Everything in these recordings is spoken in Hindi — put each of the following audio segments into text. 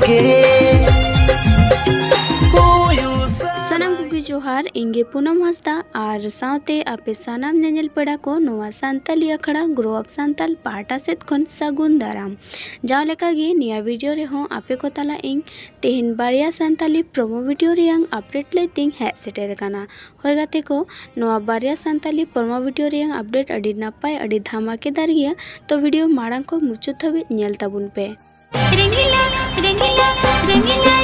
के सनाम कुकी जोहार इंगे पूनम हंसदा और साथे आपे सानाम नेनेल पेड़ा को नोआ सान्ताली अखड़ा ग्रो अप सान्ताल पाटा सेत खन सागुन दाराम जाव लेका गे निया वीडियो रे हो आपे को तला इंग तेहिन बारिया सान्ताली प्रोमो वीडियो रियांग अपडेट लेतिंग है सेटेर काना होय गाते को नोआ बारिया सान्ताली प्रोमो वीडियो रियांग अपडेट अडी नापाय अडी धमाकेदार गिया तो वीडियो माड़ांग को मुचाद धाबिज नेल ताबुन पे रंगीला रंगीला रंगीला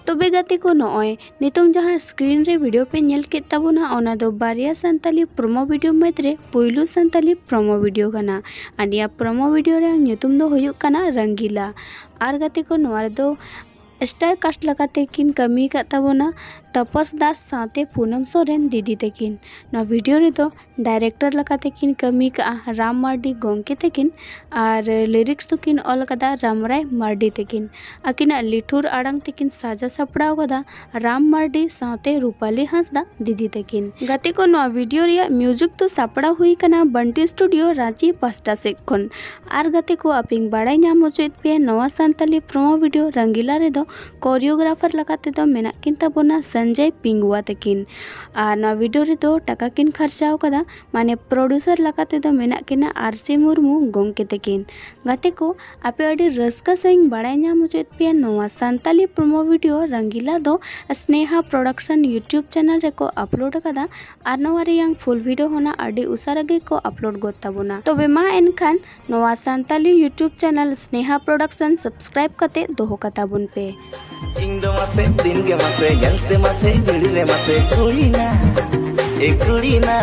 तबे गाते को नॉय नितोंग जहां स्क्रीन रे वीडियो पे नेल के ताबोना ओना दो बारिया सान्ताली प्रोमो वीडियो मध्रे पुइलु सान्ताली प्रोमो वीडियो काना आनिया प्रोमो वीडियो रे ᱧᱩᱛᱩᱢ दो हुयुग काना रंगीला आर गाते को नोआ दो स्टार कास्ट लगाते किन कमी का ताबोना तपस दास साथे पूनम सोरेन दीदी तकिन ना वीडियो रे दो डायरेक्टर लगाते किन कमी का राम मार्डी गोंके तकिन और लिरिक्स तो किन ऑल कदा रामराय मार्डी तकिन अकिना लिठुर आड़ांग तकिन साजा सपड़ाव कदा राम मार्डी साथे रूपाली हंसदा दीदी तकिन गाते को नोआ वीडियो रे म्यूजिक तो सापड़ा हुई कना बंटी स्टूडियो रांची पास्टा सेक खन आर गाते को अपिंग बाड़ाई नाम होचेत पे नोआ सान्ताली प्रोमो वीडियो रंगीला रे दो कोरियोग्राफर लगाते दो मेना किन ताबोना संजय पिंगुआ तकिन और ना वीडियो रे दो टाका किन खर्चाव कदा माने प्रोड्यूसर लगाते दो मेना किना आरसी मुर्मू गोंके तकिन गाते को आपे अडी रस्का सहिं बाड़ाई नाम होचेत पे नोआ सान्ताली प्रोमो वीडियो रंगीला दो स्नेहा प्रोडक्शन यूट्यूब चैनल रे को अपलोड कदा और नोआ रियांग फुल वीडियो होना अडी उसारा गे को अपलोड गोत ताबोना तबे मा एनखान नोआ Santali YouTube channel Sneha production subscribe कते दोहो कताबुन पे इंग दो मासे दिन के मासे गलते मासे घड़ी रे मासे कुड़ीना ए कुड़ीना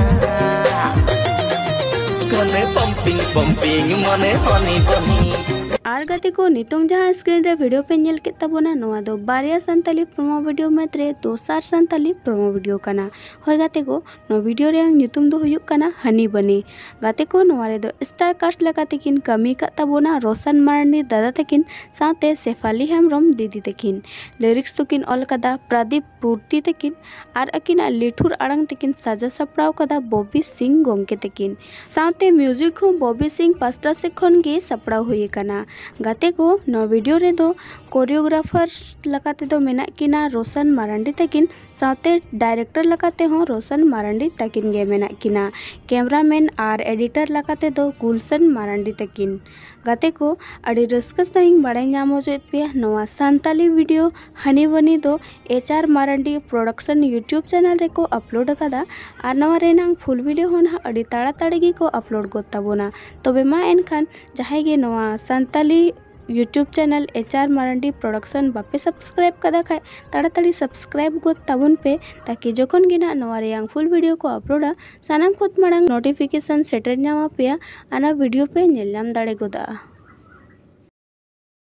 कने पंपिंग पंपिंग मने हनी बनी आर गाते को नितोंग जहां स्क्रीन रे वीडियो पे नेल के ताबोना नोआ दो बारिया सान्ताली प्रोमो वीडियो मध्रे दोसार सान्ताली प्रोमो वीडियो काना होय गाते को नो वीडियो रे ᱧᱩᱛᱩᱢ दो हुयुग काना हनी बनी गाते को नोआ रे दो स्टार कास्ट लगाते किन कमी का ताबोना रोशन मार्डी दादा तकिन साथे सेफाली हेमरम दीदी तकिन लिरिक्स तो किन ऑल कदा प्रदीप पूर्ति तकिन आर अकिना लिठुर आड़ांग तकिन साजा सपड़ाव कदा बॉबी सिंह गोंके तकिन साथे म्यूजिक हो बॉबी सिंह पास्टा से खन गे सपड़ाव हुई काना गाते को नो वीडियो रे दो कोरियोग्राफर लगाते दो मेना किना रोशन मारांडी तकिन साथे डायरेक्टर लगाते हो रोशन मारांडी तकिन गे मेना किना कैमरामैन और एडिटर लगाते दो गुलशन मारांडी तकिन गाते को अड़ी रस्का सहिं बाड़ाई नाम होचेत पे नोआ सान्ताली वीडियो हनी बनी दो HR Marandi production YouTube channel रे को अपलोड कदा और नोआ रेनांग फुल वीडियो होना अड़ी ताड़ाताड़ी गी को अपलोड गोत ताबोना तबे मा एनखान जहाई गे नोआ Santali YouTube channel HR Marandi production बापे सब्सक्राइब कदा खाय ताड़ाताड़ी सब्सक्राइब गोत ताबुन पे ताकि जखन गिना नोआ रेयांग फुल वीडियो को अपलोडा सानाम खोत माड़ांग नोटिफिकेशन सेटर ᱧᱟᱢᱟ पेया आना वीडियो पे नेल ᱧᱟᱢ दाड़े गोदा।